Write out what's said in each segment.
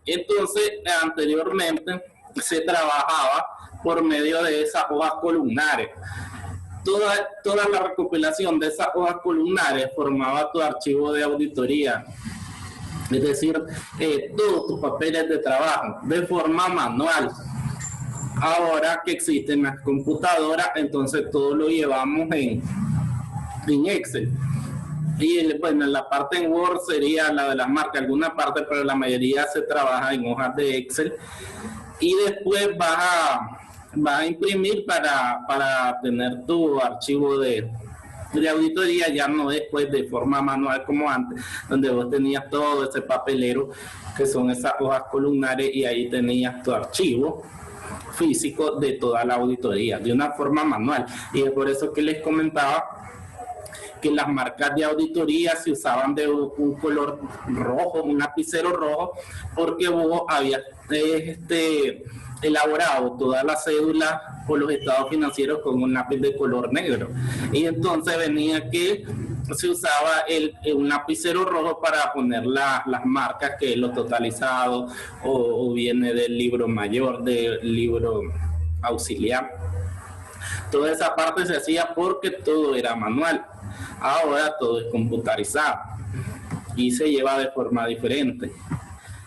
Entonces, anteriormente se trabajaba por medio de esas hojas columnares. Toda la recopilación de esas hojas columnares formaba tu archivo de auditoría, es decir, todos tus papeles de trabajo de forma manual. Ahora que existen las computadoras, entonces todo lo llevamos en Excel. Y bueno, la parte en Word sería la de las marcas, alguna parte, pero la mayoría se trabaja en hojas de Excel. Y después vas a imprimir para tener tu archivo de auditoría, ya no después de forma manual como antes, donde vos tenías todo ese papelero, que son esas hojas columnares, y ahí tenías tu archivo físico de toda la auditoría, de una forma manual. Y es por eso que les comentaba que las marcas de auditoría se usaban de un color rojo, un lapicero rojo, porque vos habías elaborado toda la cédula o los estados financieros con un lápiz de color negro. Y entonces venía que se usaba un lapicero rojo para poner las marcas, que es lo totalizado, o viene del libro mayor, del libro auxiliar. Toda esa parte se hacía porque todo era manual. Ahora todo es computarizado y se lleva de forma diferente.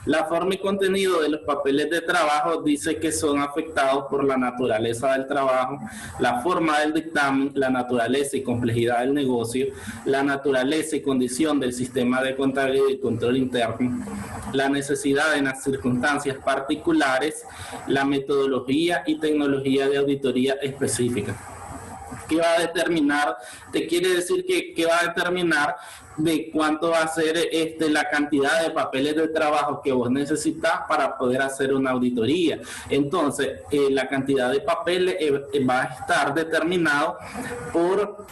La forma y contenido de los papeles de trabajo dice que son afectados por la naturaleza del trabajo, la forma del dictamen, la naturaleza y complejidad del negocio, la naturaleza y condición del sistema de contabilidad y control interno, la necesidad en las circunstancias particulares, la metodología y tecnología de auditoría específica. ¿Qué va a determinar? Te quiere decir que va a determinar de cuánto va a ser la cantidad de papeles de trabajo que vos necesitas para poder hacer una auditoría. Entonces, la cantidad de papeles va a estar determinado por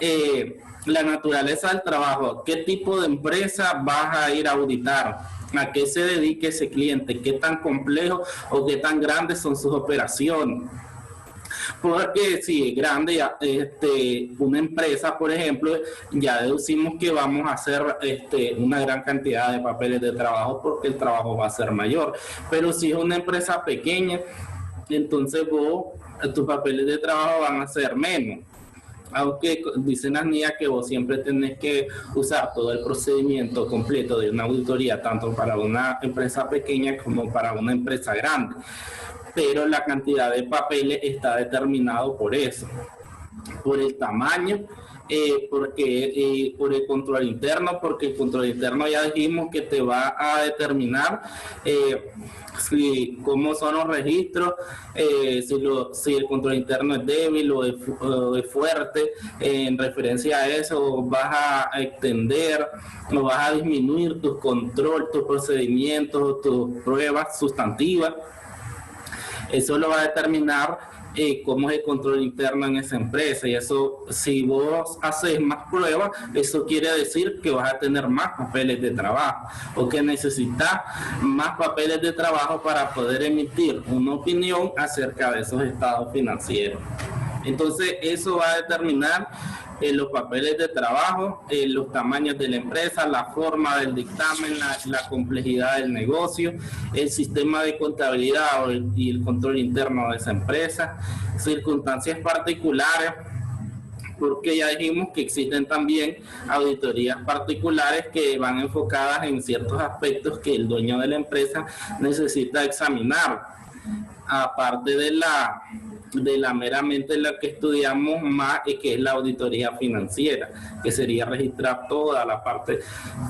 la naturaleza del trabajo. ¿Qué tipo de empresa vas a ir a auditar? ¿A qué se dedique ese cliente? ¿Qué tan complejo o qué tan grandes son sus operaciones? Porque si es grande, una empresa, por ejemplo, ya deducimos que vamos a hacer una gran cantidad de papeles de trabajo porque el trabajo va a ser mayor. Pero si es una empresa pequeña, entonces tus papeles de trabajo van a ser menos. Aunque dicen las niñas que vos siempre tenés que usar todo el procedimiento completo de una auditoría, tanto para una empresa pequeña como para una empresa grande. Pero la cantidad de papeles está determinado por eso, por el tamaño, por el control interno, porque el control interno ya dijimos que te va a determinar cómo son los registros, si el control interno es débil o es fuerte. En referencia a eso vas a extender o vas a disminuir tu control, tus procedimientos, tus pruebas sustantivas. Eso lo va a determinar cómo es el control interno en esa empresa, y eso, si vos haces más pruebas, eso quiere decir que vas a tener más papeles de trabajo o que necesitas más papeles de trabajo para poder emitir una opinión acerca de esos estados financieros. Entonces eso va a determinar los papeles de trabajo, los tamaños de la empresa, la forma del dictamen, la complejidad del negocio, el sistema de contabilidad y el control interno de esa empresa, circunstancias particulares, porque ya dijimos que existen también auditorías particulares que van enfocadas en ciertos aspectos que el dueño de la empresa necesita examinar, aparte de la meramente la que estudiamos más, que es la auditoría financiera, que sería registrar toda la parte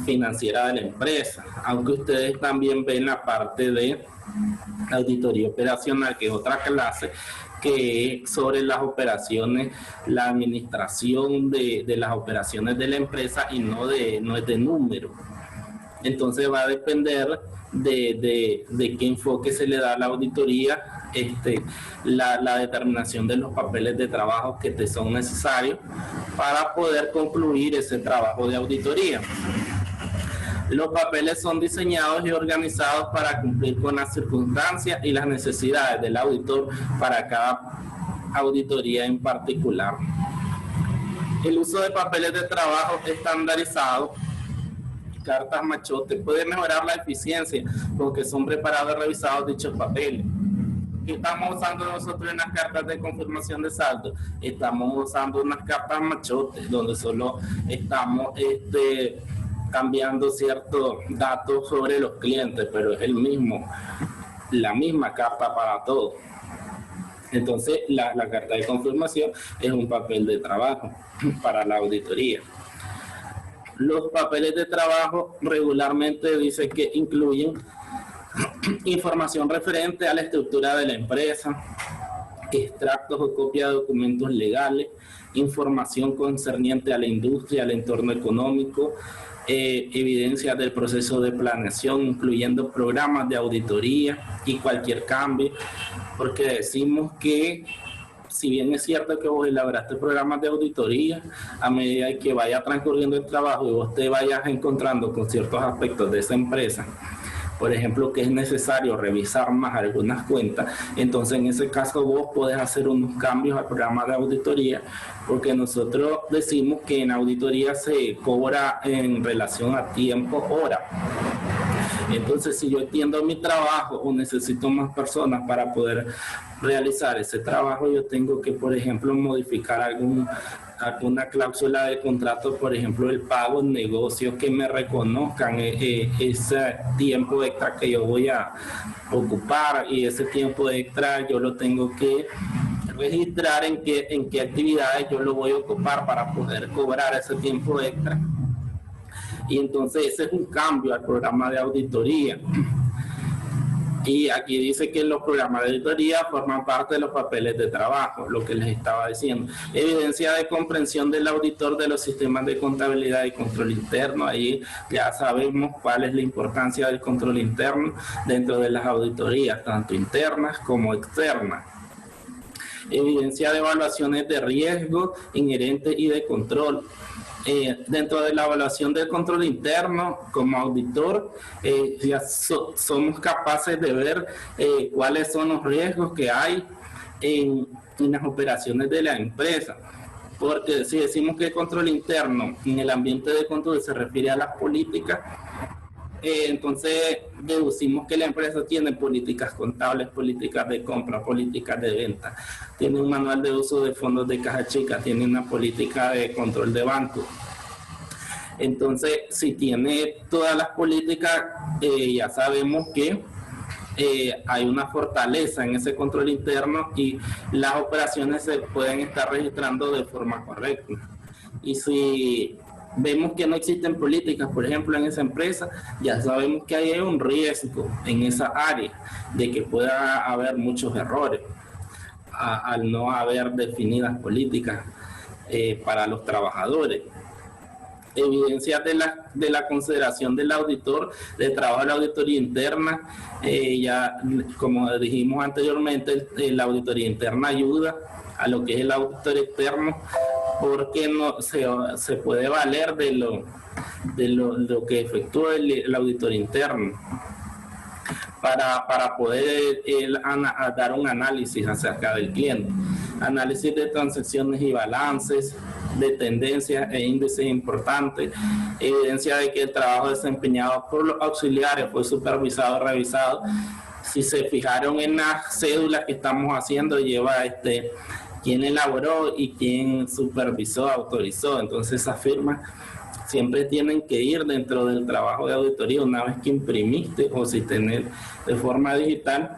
financiera de la empresa, aunque ustedes también ven la parte de auditoría operacional, que es otra clase, que es sobre las operaciones, la administración de las operaciones de la empresa, y no es de número. Entonces va a depender de qué enfoque se le da a la auditoría, la determinación de los papeles de trabajo que te son necesarios para poder concluir ese trabajo de auditoría. Los papeles son diseñados y organizados para cumplir con las circunstancias y las necesidades del auditor para cada auditoría en particular. El uso de papeles de trabajo estandarizado cartas machote, puede mejorar la eficiencia porque son preparados y revisados dichos papeles. ¿Qué estamos usando nosotros en las cartas de confirmación de saldo? Estamos usando unas cartas machotes donde solo estamos cambiando ciertos datos sobre los clientes, pero es la misma carta para todos. Entonces, la carta de confirmación es un papel de trabajo para la auditoría. Los papeles de trabajo regularmente dice que incluyen información referente a la estructura de la empresa, extractos o copias de documentos legales, información concerniente a la industria, al entorno económico, evidencia del proceso de planeación, incluyendo programas de auditoría y cualquier cambio, porque decimos que si bien es cierto que vos elaboraste programas de auditoría, a medida que vaya transcurriendo el trabajo y vos te vayas encontrando con ciertos aspectos de esa empresa, por ejemplo, que es necesario revisar más algunas cuentas, entonces en ese caso vos podés hacer unos cambios al programa de auditoría, porque nosotros decimos que en auditoría se cobra en relación a tiempo, hora. Entonces, si yo extiendo mi trabajo o necesito más personas para poder realizar ese trabajo, yo tengo que, por ejemplo, modificar alguna cláusula de contrato, por ejemplo, el pago en negocios que me reconozcan ese tiempo extra que yo voy a ocupar, y ese tiempo extra yo lo tengo que registrar en qué actividades yo lo voy a ocupar para poder cobrar ese tiempo extra. Y entonces ese es un cambio al programa de auditoría. Y aquí dice que los programas de auditoría forman parte de los papeles de trabajo, lo que les estaba diciendo. Evidencia de comprensión del auditor de los sistemas de contabilidad y control interno. Ahí ya sabemos cuál es la importancia del control interno dentro de las auditorías, tanto internas como externas. Evidencia de evaluaciones de riesgo inherentes y de control. Dentro de la evaluación del control interno, como auditor, ya somos capaces de ver cuáles son los riesgos que hay en las operaciones de la empresa. Porque si decimos que el control interno en el ambiente de control se refiere a las políticas, entonces deducimos que la empresa tiene políticas contables, políticas de compra, políticas de venta, tiene un manual de uso de fondos de caja chica, tiene una política de control de banco. Entonces, si tiene todas las políticas, ya sabemos que hay una fortaleza en ese control interno y las operaciones se pueden estar registrando de forma correcta. Y si vemos que no existen políticas, por ejemplo, en esa empresa, ya sabemos que hay un riesgo en esa área de que pueda haber muchos errores al no haber definidas políticas para los trabajadores. Evidencias de la consideración del auditor, de trabajo de la auditoría interna. Ya, como dijimos anteriormente, la auditoría interna ayuda a lo que es el auditor externo, porque no se puede valer de lo que efectúa el auditor interno para poder dar un análisis acerca del cliente, análisis de transacciones y balances, de tendencias e índices importantes, evidencia de que el trabajo desempeñado por los auxiliares fue supervisado, revisado. Si se fijaron en las cédulas que estamos haciendo, lleva quién elaboró y quién supervisó, autorizó. Entonces esas firmas siempre tienen que ir dentro del trabajo de auditoría una vez que imprimiste, o si tenés de forma digital.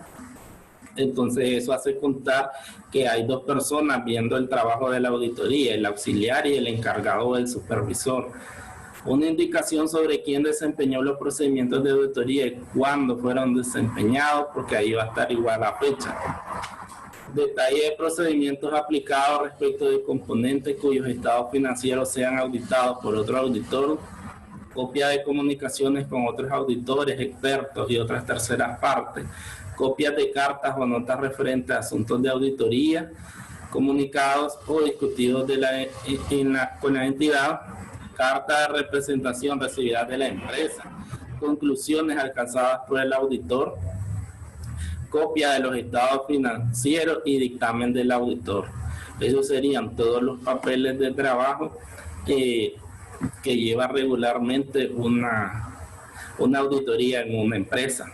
Entonces eso hace contar que hay dos personas viendo el trabajo de la auditoría, el auxiliar y el encargado del supervisor. Una indicación sobre quién desempeñó los procedimientos de auditoría y cuándo fueron desempeñados, porque ahí va a estar igual la fecha. Detalle de procedimientos aplicados respecto de componentes cuyos estados financieros sean auditados por otro auditor. Copia de comunicaciones con otros auditores, expertos y otras terceras partes. Copias de cartas o notas referentes a asuntos de auditoría, comunicados o discutidos con la entidad, carta de representación recibida de la empresa, conclusiones alcanzadas por el auditor, copia de los estados financieros y dictamen del auditor. Esos serían todos los papeles de trabajo que lleva regularmente una auditoría en una empresa.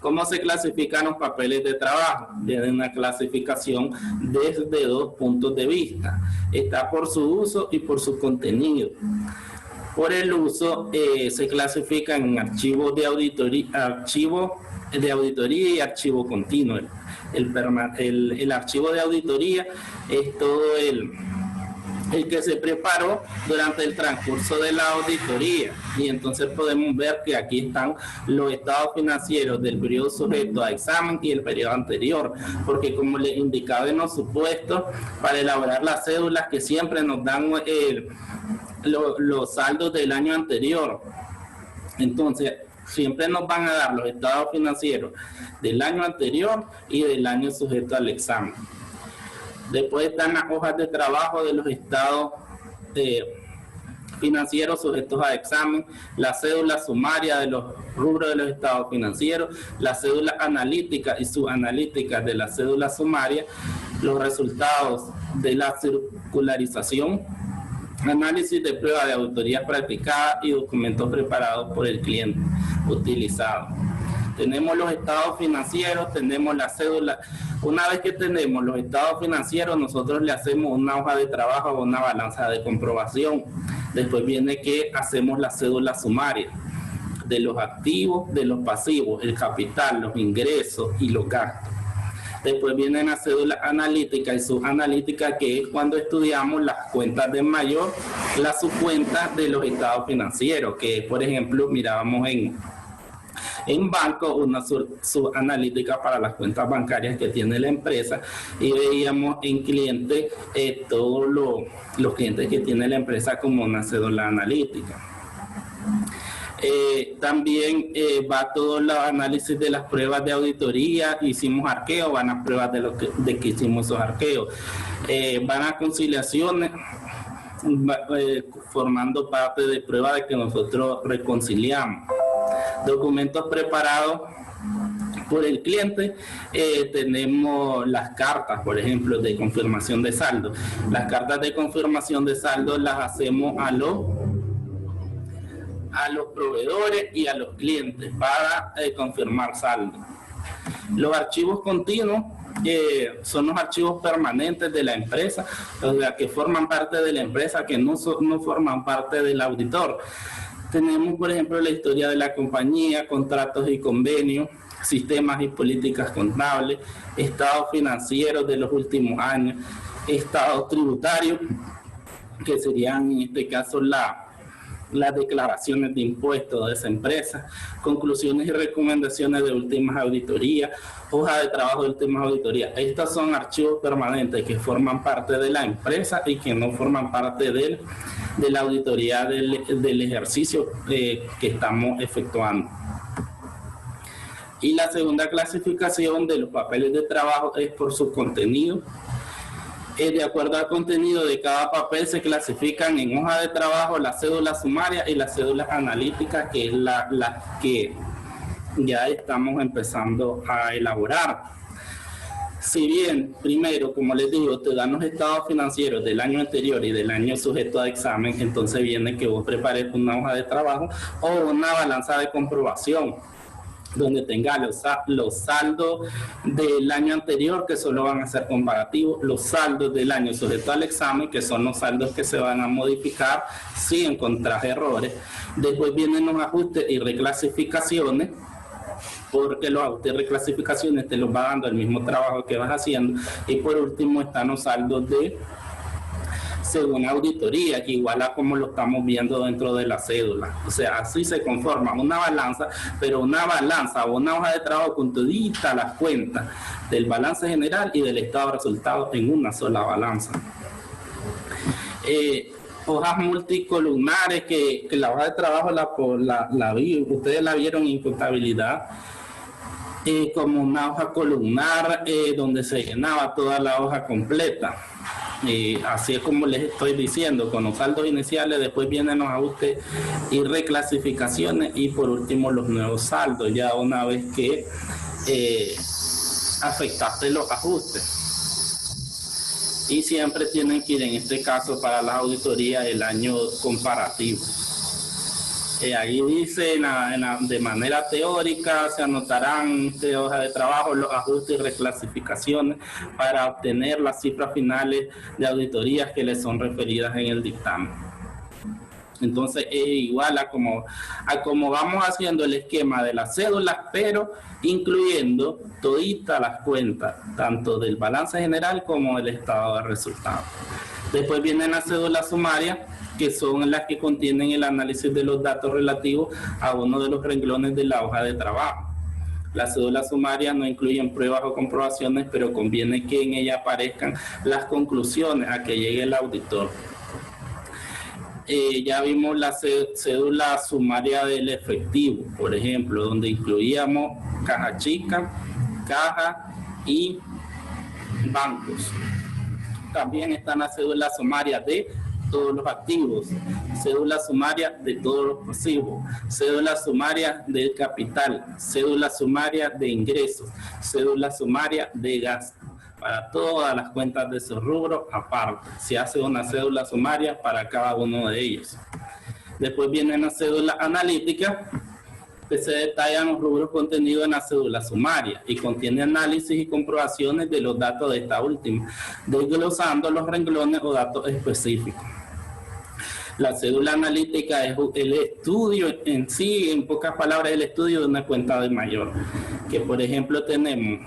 ¿Cómo se clasifican los papeles de trabajo? Tienen una clasificación desde 2 puntos de vista. Está por su uso y por su contenido. Por el uso se clasifican en archivos de auditoría y archivo continuo. El archivo de auditoría es todo el que se preparó durante el transcurso de la auditoría, y entonces podemos ver que aquí están los estados financieros del periodo sujeto a examen y el periodo anterior, porque como les indicaba en los supuestos, para elaborar las cédulas que siempre nos dan los saldos del año anterior, entonces siempre nos van a dar los estados financieros del año anterior y del año sujeto al examen. Después están las hojas de trabajo de los estados financieros sujetos a examen, la cédula sumaria de los rubros de los estados financieros, la cédula analítica y subanalítica de la cédula sumaria, los resultados de la circularización, análisis de pruebas de auditoría practicada y documentos preparados por el cliente utilizado. Tenemos los estados financieros, tenemos la cédula. Una vez que tenemos los estados financieros, nosotros le hacemos una hoja de trabajo o una balanza de comprobación. Después viene que hacemos la cédula sumaria de los activos, de los pasivos, el capital, los ingresos y los gastos. Después viene la cédula analítica y subanalítica, que es cuando estudiamos las cuentas de mayor, las subcuentas de los estados financieros, que por ejemplo mirábamos en banco una subanalítica para las cuentas bancarias que tiene la empresa, y veíamos en cliente todos los clientes que tiene la empresa como una cédula analítica. También va todo el análisis de las pruebas de auditoría. Hicimos arqueo, van a pruebas de que hicimos esos arqueos, van a conciliaciones, formando parte de pruebas de que nosotros reconciliamos. Documentos preparados por el cliente, tenemos las cartas, por ejemplo, de confirmación de saldo. Las cartas de confirmación de saldo las hacemos a los proveedores y a los clientes para confirmar saldo. Los archivos continuos son los archivos permanentes de la empresa, o sea, que forman parte de la empresa, que no forman parte del auditor. Tenemos, por ejemplo, la historia de la compañía, contratos y convenios, sistemas y políticas contables, estados financieros de los últimos años, estados tributarios, que serían en este caso las declaraciones de impuestos de esa empresa, conclusiones y recomendaciones de últimas auditorías, hoja de trabajo de últimas auditorías. Estos son archivos permanentes que forman parte de la empresa y que no forman parte de la auditoría del ejercicio que estamos efectuando. Y la segunda clasificación de los papeles de trabajo es por su contenido. De acuerdo al contenido de cada papel se clasifican en hoja de trabajo la cédula sumaria y las cédulas analíticas, que es la que ya estamos empezando a elaborar. Si bien, primero, como les digo, te dan los estados financieros del año anterior y del año sujeto a examen, entonces viene que vos prepares una hoja de trabajo o una balanza de comprobación, donde tenga los saldos del año anterior, que solo van a ser comparativos, los saldos del año sujeto al examen, que son los saldos que se van a modificar si encontrás errores. Después vienen los ajustes y reclasificaciones, porque los ajustes y reclasificaciones te los va dando el mismo trabajo que vas haciendo. Y por último están los saldos de según auditoría, que igual a como lo estamos viendo dentro de la cédula. O sea, así se conforma una balanza, pero una balanza o una hoja de trabajo con todita las cuentas del balance general y del estado de resultados en una sola balanza. Hojas multicolumnares, que la hoja de trabajo ustedes la vieron en contabilidad, como una hoja columnar donde se llenaba toda la hoja completa. Así es como les estoy diciendo, con los saldos iniciales, después vienen los ajustes y reclasificaciones, y por último los nuevos saldos, ya una vez que afectaste los ajustes. y siempre tienen que ir, en este caso para las auditorías, el año comparativo. Ahí dice, de manera teórica, se anotarán en hoja de trabajo los ajustes y reclasificaciones para obtener las cifras finales de auditorías que les son referidas en el dictamen. Entonces es igual a como vamos haciendo el esquema de las cédulas, pero incluyendo toditas las cuentas, tanto del balance general como del estado de resultados. Después vienen las cédulas sumarias, que son las que contienen el análisis de los datos relativos a uno de los renglones de la hoja de trabajo. Las cédulas sumarias no incluyen pruebas o comprobaciones, pero conviene que en ella aparezcan las conclusiones a que llegue el auditor. Ya vimos la cédula sumaria del efectivo, por ejemplo, donde incluíamos caja chica, caja y bancos. También están las cédulas sumarias de todos los activos, cédula sumaria de todos los pasivos, cédula sumaria del capital, cédula sumaria de ingresos, cédula sumaria de gastos. Para todas las cuentas de esos rubros aparte, se hace una cédula sumaria para cada uno de ellos. Después viene la cédula analítica, que se detallan los rubros contenidos en la cédula sumaria y contiene análisis y comprobaciones de los datos de esta última, desglosando los renglones o datos específicos. La cédula analítica es el estudio en sí, en pocas palabras, el estudio de una cuenta de mayor. Que por ejemplo tenemos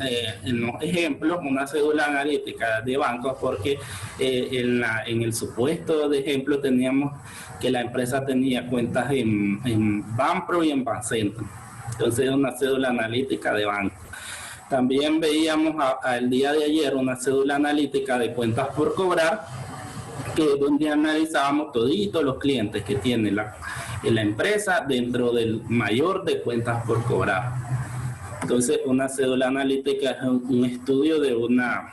en los ejemplos una cédula analítica de bancos, porque en el supuesto de ejemplo teníamos que la empresa tenía cuentas en Banpro y en Bancentro. Entonces es una cédula analítica de banco. También veíamos el día de ayer una cédula analítica de cuentas por cobrar, que es donde analizábamos toditos los clientes que tiene la empresa dentro del mayor de cuentas por cobrar. Entonces, una cédula analítica es un estudio de una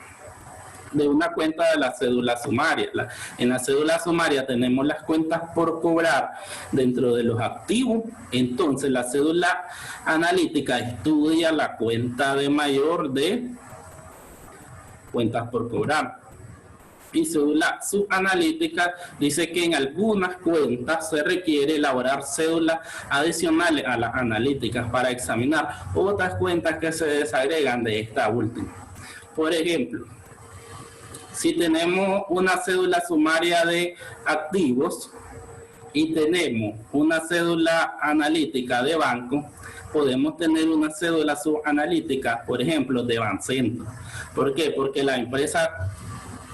cuenta de la cédula sumaria. En la cédula sumaria tenemos las cuentas por cobrar dentro de los activos. Entonces, la cédula analítica estudia la cuenta de mayor de cuentas por cobrar. Y cédula subanalítica dice que en algunas cuentas se requiere elaborar cédulas adicionales a las analíticas para examinar otras cuentas que se desagregan de esta última. Por ejemplo, si tenemos una cédula sumaria de activos y tenemos una cédula analítica de banco, podemos tener una cédula subanalítica, por ejemplo, de Bancentro. ¿Por qué? Porque la empresa...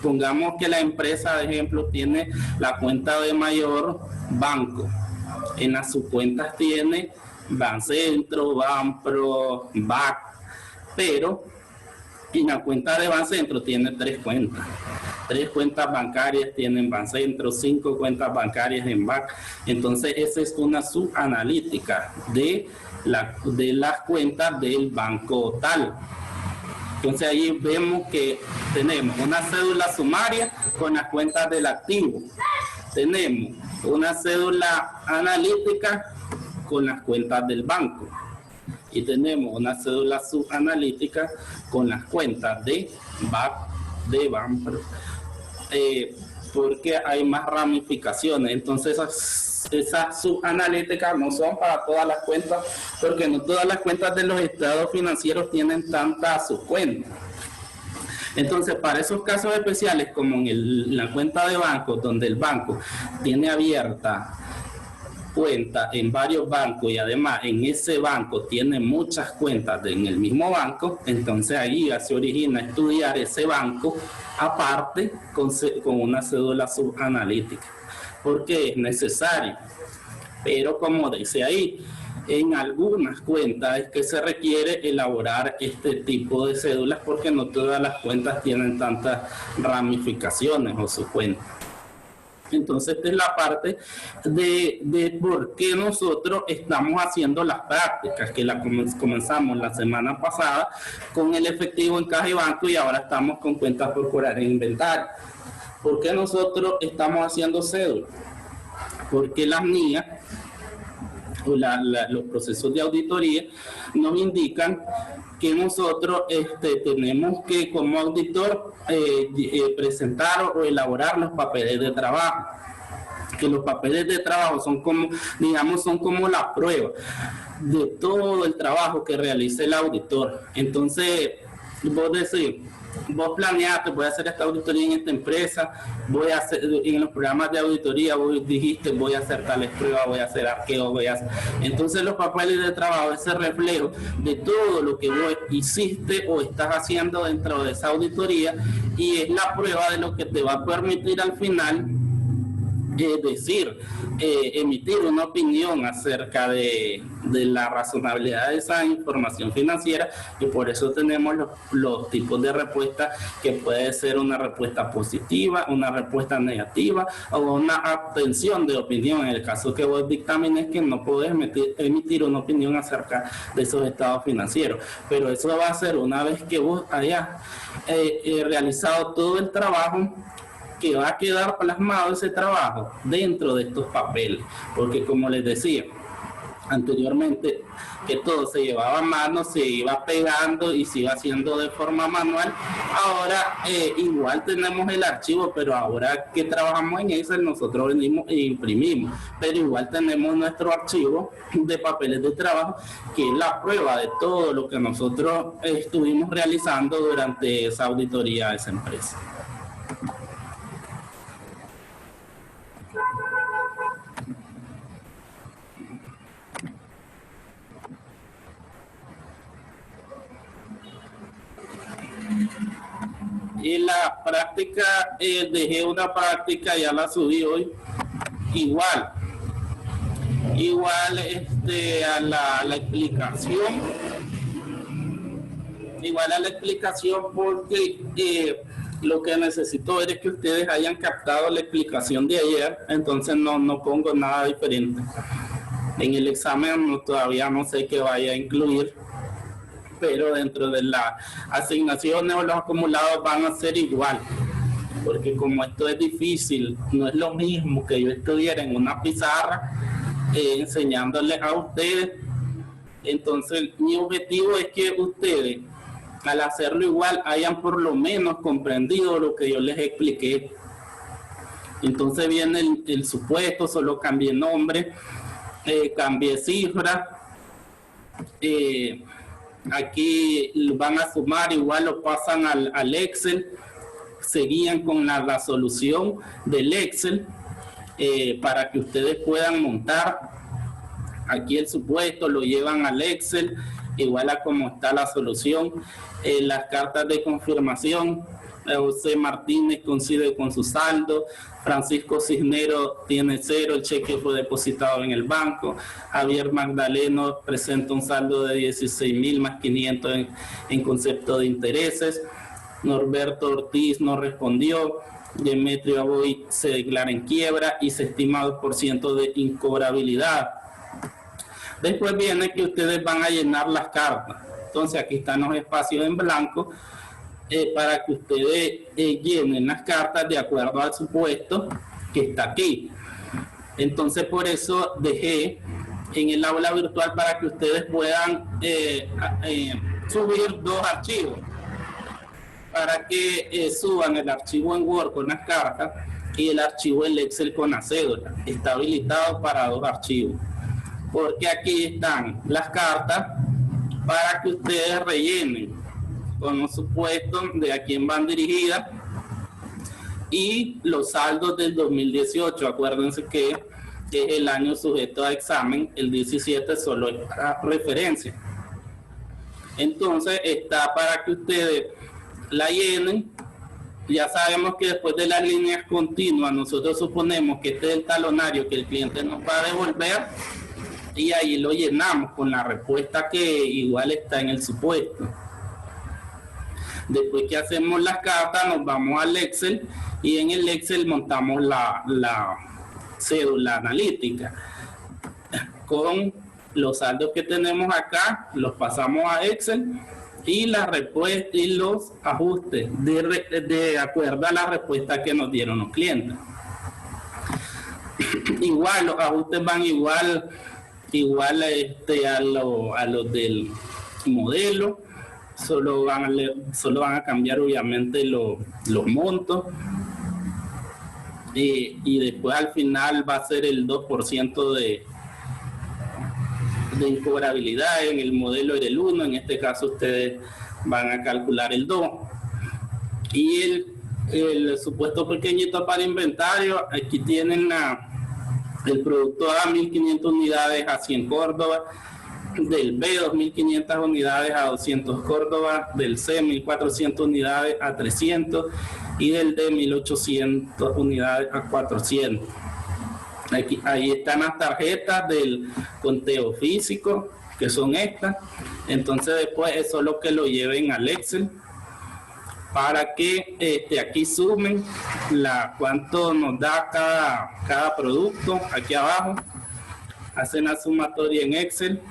Pongamos que la empresa, de ejemplo, tiene la cuenta de mayor banco. En las subcuentas tiene Bancentro, Banpro, BAC, pero en la cuenta de Bancentro tiene 3 cuentas. 3 cuentas bancarias tienen Bancentro, 5 cuentas bancarias en BAC. Entonces, esa es una subanalítica de las cuentas del banco tal. Entonces ahí vemos que tenemos una cédula sumaria con las cuentas del activo. Tenemos una cédula analítica con las cuentas del banco. Y tenemos una cédula subanalítica con las cuentas de BAC, de Banpro. Porque hay más ramificaciones. Entonces esas subanalíticas no son para todas las cuentas, porque no todas las cuentas de los estados financieros tienen tantas subcuentas. Entonces, para esos casos especiales, como en la cuenta de banco, donde el banco tiene abierta cuenta en varios bancos y además en ese banco tiene muchas cuentas en el mismo banco, entonces ahí ya se origina estudiar ese banco aparte con una cédula subanalítica, porque es necesario. Pero como dice ahí, en algunas cuentas es que se requiere elaborar este tipo de cédulas, porque no todas las cuentas tienen tantas ramificaciones o subcuentas. Entonces, esta es la parte de por qué nosotros estamos haciendo las prácticas, que la comenzamos la semana pasada con el efectivo en caja y banco, y ahora estamos con cuentas por cobrar en inventario. ¿Por qué nosotros estamos haciendo cédulas? Porque las mías o los procesos de auditoría nos indican que nosotros tenemos que como auditor presentar o elaborar los papeles de trabajo, que los papeles de trabajo son como, digamos, son como la prueba de todo el trabajo que realice el auditor. Entonces, vos decís, vos planeaste, voy a hacer esta auditoría en esta empresa, voy a hacer, en los programas de auditoría vos dijiste, voy a hacer tales pruebas, voy a hacer arqueo, voy a hacer. Entonces los papeles de trabajo, ese reflejo de todo lo que vos hiciste o estás haciendo dentro de esa auditoría, y es la prueba de lo que te va a permitir al final emitir una opinión acerca de la razonabilidad de esa información financiera, y por eso tenemos los tipos de respuesta, que puede ser una respuesta positiva, una respuesta negativa o una abstención de opinión, en el caso que vos dictamines que no podés emitir una opinión acerca de esos estados financieros. Pero eso va a ser una vez que vos hayas realizado todo el trabajo, que va a quedar plasmado ese trabajo dentro de estos papeles, porque como les decía anteriormente, que todo se llevaba a mano, se iba pegando y se iba haciendo de forma manual. Ahora igual tenemos el archivo, pero ahora que trabajamos en Excel, nosotros venimos e imprimimos, pero igual tenemos nuestro archivo de papeles de trabajo, que es la prueba de todo lo que nosotros estuvimos realizando durante esa auditoría de esa empresa. Y la práctica, dejé una práctica, ya la subí hoy, igual a la explicación, porque lo que necesito ver es que ustedes hayan captado la explicación de ayer, entonces no pongo nada diferente. En el examen todavía no sé qué vaya a incluir, pero dentro de las asignaciones o los acumulados van a ser igual, porque como esto es difícil, no es lo mismo que yo estuviera en una pizarra enseñándoles a ustedes. Entonces mi objetivo es que ustedes, al hacerlo igual, hayan por lo menos comprendido lo que yo les expliqué. Entonces viene el supuesto, solo cambié nombre, cambié cifra, aquí van a sumar, igual lo pasan al Excel, seguían con la solución del Excel para que ustedes puedan montar aquí el supuesto, lo llevan al Excel, igual a como está la solución, las cartas de confirmación. José Martínez coincide con su saldo, Francisco Cisnero tiene 0, el cheque fue depositado en el banco, Javier Magdaleno presenta un saldo de 16.000 más 500 en concepto de intereses, Norberto Ortiz no respondió, Demetrio Aboy se declara en quiebra y se estima 2% de incobrabilidad. Después viene que ustedes van a llenar las cartas, entonces aquí están los espacios en blanco, para que ustedes llenen las cartas de acuerdo al supuesto que está aquí. Entonces por eso dejé en el aula virtual para que ustedes puedan subir 2 archivos, para que suban el archivo en Word con las cartas y el archivo en Excel con la cédula. Está habilitado para 2 archivos, porque aquí están las cartas para que ustedes rellenen con los supuestos de a quién van dirigidas y los saldos del 2018. Acuérdense que es el año sujeto a examen, el 17 solo es para referencia. Entonces está para que ustedes la llenen. Ya sabemos que después de las líneas continuas, nosotros suponemos que este es el talonario que el cliente nos va a devolver, y ahí lo llenamos con la respuesta que igual está en el supuesto. Después que hacemos las cartas, nos vamos al Excel y en el Excel montamos la cédula analítica con los saldos que tenemos acá, los pasamos a Excel y la respuesta y los ajustes de acuerdo a la respuesta que nos dieron los clientes. Igual, los ajustes van igual igual a los del modelo, solo van a cambiar obviamente los montos, y después al final va a ser el 2% de incobrabilidad. En el modelo era el 1, en este caso ustedes van a calcular el 2. Y el supuesto pequeñito para inventario, aquí tienen el producto A, 1.500 unidades a 100 Córdoba, del B, 2.500 unidades a 200 Córdoba, del C, 1.400 unidades a 300, y del D, 1.800 unidades a 400. Ahí están las tarjetas del conteo físico, que son estas. Entonces después eso es lo que lo lleven al Excel, para que aquí sumen cuánto nos da cada producto, aquí abajo. Hacen la sumatoria en Excel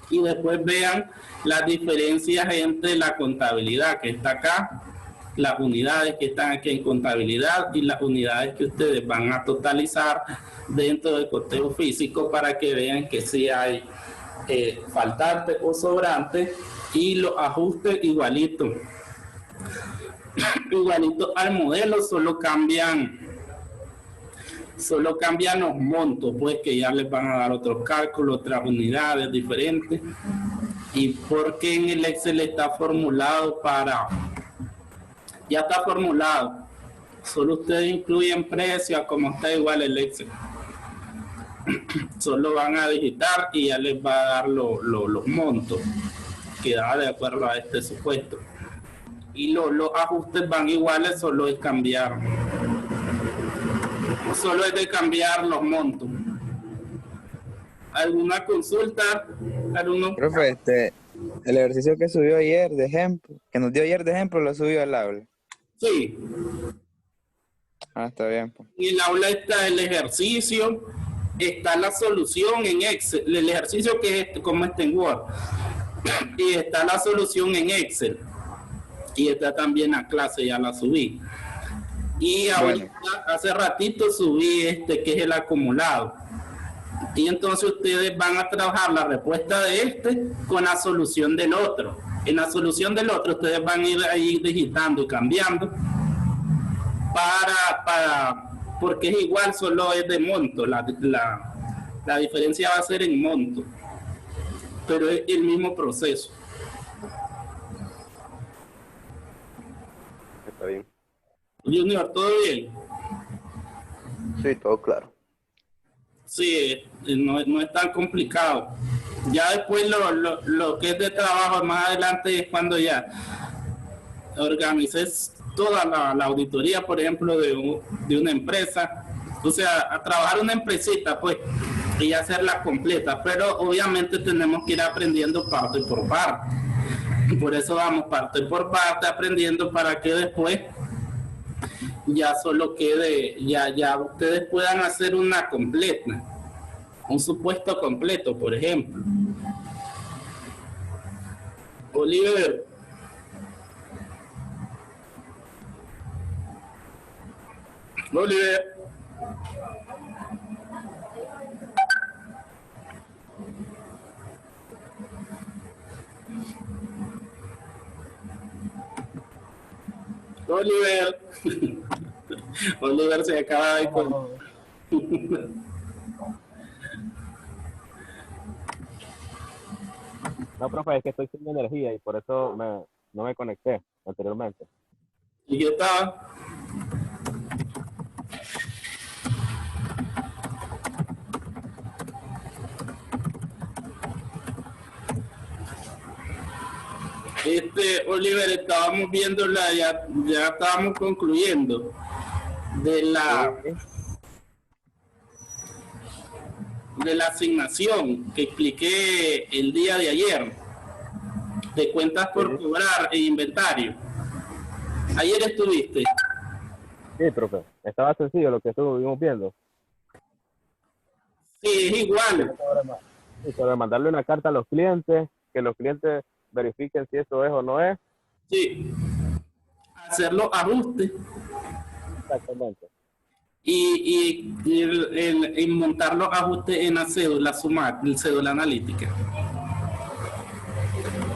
y después vean las diferencias entre la contabilidad que está acá, las unidades que están aquí en contabilidad y las unidades que ustedes van a totalizar dentro del conteo físico, para que vean que si hay faltante o sobrante, y los ajustes igualitos al modelo, solo cambian los montos, pues, que ya les van a dar otros cálculos, otras unidades diferentes. Y porque en el Excel está formulado ya está formulado, solo ustedes incluyen precios, como está igual el Excel. Solo van a digitar y ya les va a dar los montos que da de acuerdo a este supuesto. Y los ajustes van iguales, solo es de cambiar los montos. ¿Alguna consulta? Profe, el ejercicio que subió ayer de ejemplo, que nos dio ayer de ejemplo, lo subió al aula. Sí. Ah, está bien. En el aula está el ejercicio, está la solución en Excel, el ejercicio que es como está en Word, y está la solución en Excel, y está también la clase, ya la subí. Y ahorita, hace ratito subí que es el acumulado. Y entonces ustedes van a trabajar la respuesta de con la solución del otro. En la solución del otro ustedes van a ir ahí digitando y cambiando porque es igual, solo es de monto. La diferencia va a ser en monto, pero es el mismo proceso. Está bien. Junior, ¿todo bien? Sí, todo claro. Sí, no es tan complicado. Ya después lo que es de trabajo más adelante es cuando ya organices toda la auditoría, por ejemplo, de una empresa. O sea, a trabajar una empresita, pues, y hacerla completa. Pero obviamente tenemos que ir aprendiendo parte por parte. Por eso vamos parte por parte aprendiendo, para que después ya solo quede, ya ustedes puedan hacer una completa, un supuesto completo, por ejemplo. Oliver. Oliver. Oliver. Oliver se acaba de No, profe, es que estoy sin energía y por eso no me conecté anteriormente. ¿Y qué estaba? Oliver, estábamos viendo ya estábamos concluyendo de la asignación que expliqué el día de ayer, de cuentas por cobrar e inventario. Ayer estuviste. Sí, profe, estaba sencillo lo que estuvimos viendo. Sí, es igual. Sobre mandarle una carta a los clientes, que los clientes verifiquen si eso es o no es. Sí, hacer los ajustes. Exactamente. y montar los ajustes en la cédula, cédula analítica.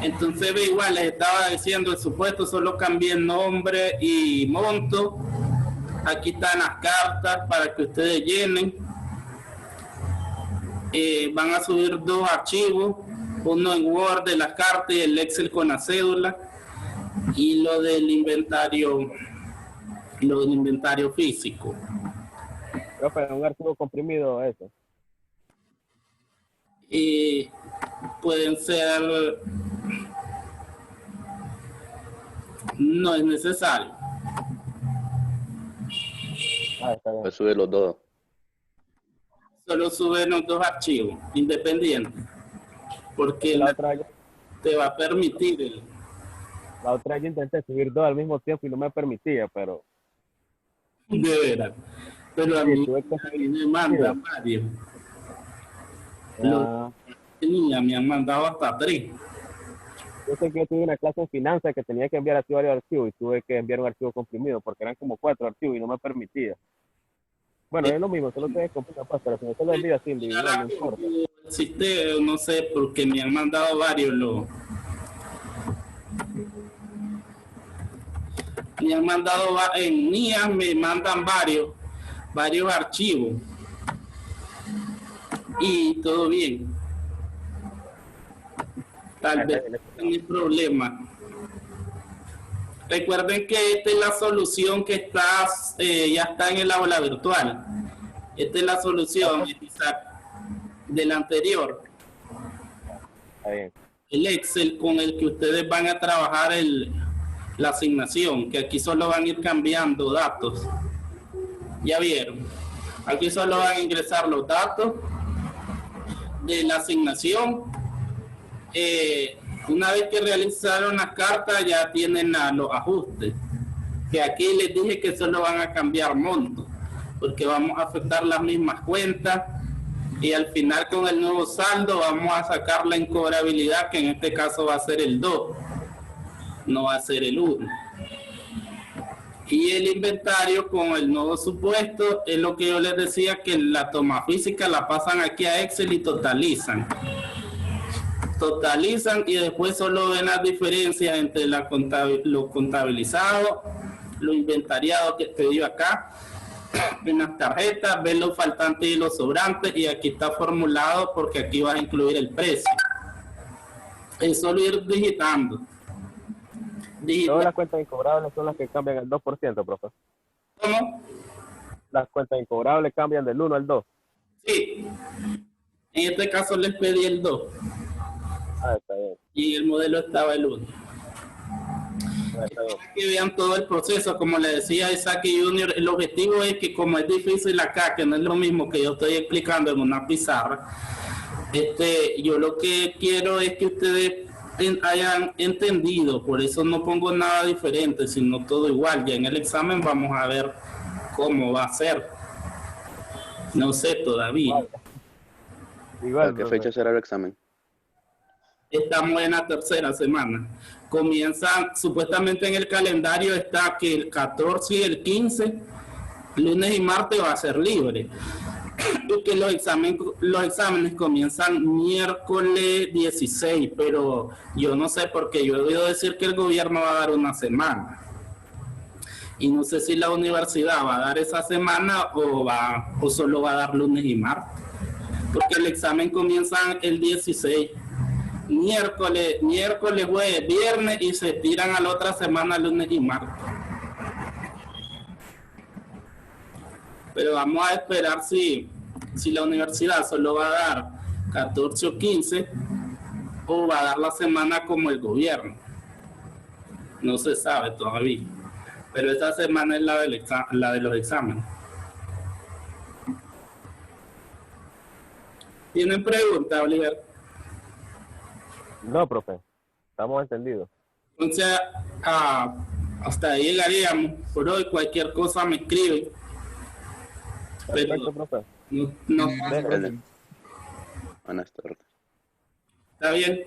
Entonces, ve, igual les estaba diciendo, el supuesto solo cambié nombre y monto. Aquí están las cartas para que ustedes llenen. Van a subir 2 archivos, uno en Word de las cartas y el Excel con la cédula, y lo del inventario físico. Profe, un archivo comprimido eso. Y pueden ser, no es necesario. Está bien. Pues sube los dos. Solo suben los 2 archivos independientes, porque La otra, te va a permitir la otra yo intenté subir 2 al mismo tiempo y no me permitía, pero de veras. Pero a sí, mí, tuve que a mí me mandan varios. Ah, Me han mandado hasta 3. yo sé que yo tuve una clase en finanzas que tenía que enviar así varios archivos y tuve que enviar un archivo comprimido porque eran como 4 archivos y no me permitía. Bueno, es lo mismo, solo que comprimir, pues, pero si no se lo envío así individual, no importa. Existe, no sé, porque me han mandado varios. Me han mandado en NIA, me mandan varios archivos. Y todo bien. Tal vez no hay problema. Recuerden que esta es la solución que está, ya está en el aula virtual. Esta es la solución, Isaac, del anterior. Está bien. El Excel con el que ustedes van a trabajar la asignación, que aquí solo van a ir cambiando datos. Ya vieron. Aquí solo van a ingresar los datos de la asignación. Una vez que realizaron las cartas ya tienen los ajustes, que aquí les dije que solo van a cambiar montos, porque vamos a afectar las mismas cuentas y al final con el nuevo saldo vamos a sacar la incobrabilidad, que en este caso va a ser el 2, no va a ser el 1. Y el inventario con el nuevo supuesto es lo que yo les decía, que la toma física la pasan aquí a Excel y totalizan y después solo ven las diferencias entre lo contabilizado, lo inventariado que te dio acá en las tarjetas, ven los faltantes y los sobrantes, y aquí está formulado porque aquí vas a incluir el precio. Es solo ir digitando. Todas las cuentas incobrables son las que cambian el 2%, profe. ¿Cómo? Las cuentas incobrables cambian del 1 al 2. Sí. En este caso les pedí el 2. Está bien. Y en el modelo estaba el 1. Está bien. Que vean todo el proceso, como le decía Isaac Junior, el objetivo es que, como es difícil acá, que no es lo mismo que yo estoy explicando en una pizarra, yo lo que quiero es que ustedes hayan entendido, por eso no pongo nada diferente, sino todo igual. Ya en el examen vamos a ver cómo va a ser. No sé todavía. Igual, ¿A qué profe. fecha será el examen? Estamos en la 3ª semana. Comienzan, supuestamente en el calendario está que el 14 y el 15, lunes y martes, va a ser libre. Y que los exámenes comienzan miércoles 16, pero yo no sé, porque yo he oído decir que el gobierno va a dar una semana. Y no sé si la universidad va a dar esa semana o solo va a dar lunes y martes. Porque el examen comienza el 16. Miércoles, jueves, viernes, y se tiran a la otra semana, lunes y martes. Pero vamos a esperar si la universidad solo va a dar 14 o 15 o va a dar la semana como el gobierno. No se sabe todavía. Pero esta semana es la de los exámenes. ¿Tienen preguntas, Oliver? No, profe. Estamos entendidos. Entonces, hasta ahí llegaríamos. Por hoy, cualquier cosa me escriben. Perfecto, profe. No, Buenas tardes. está bien.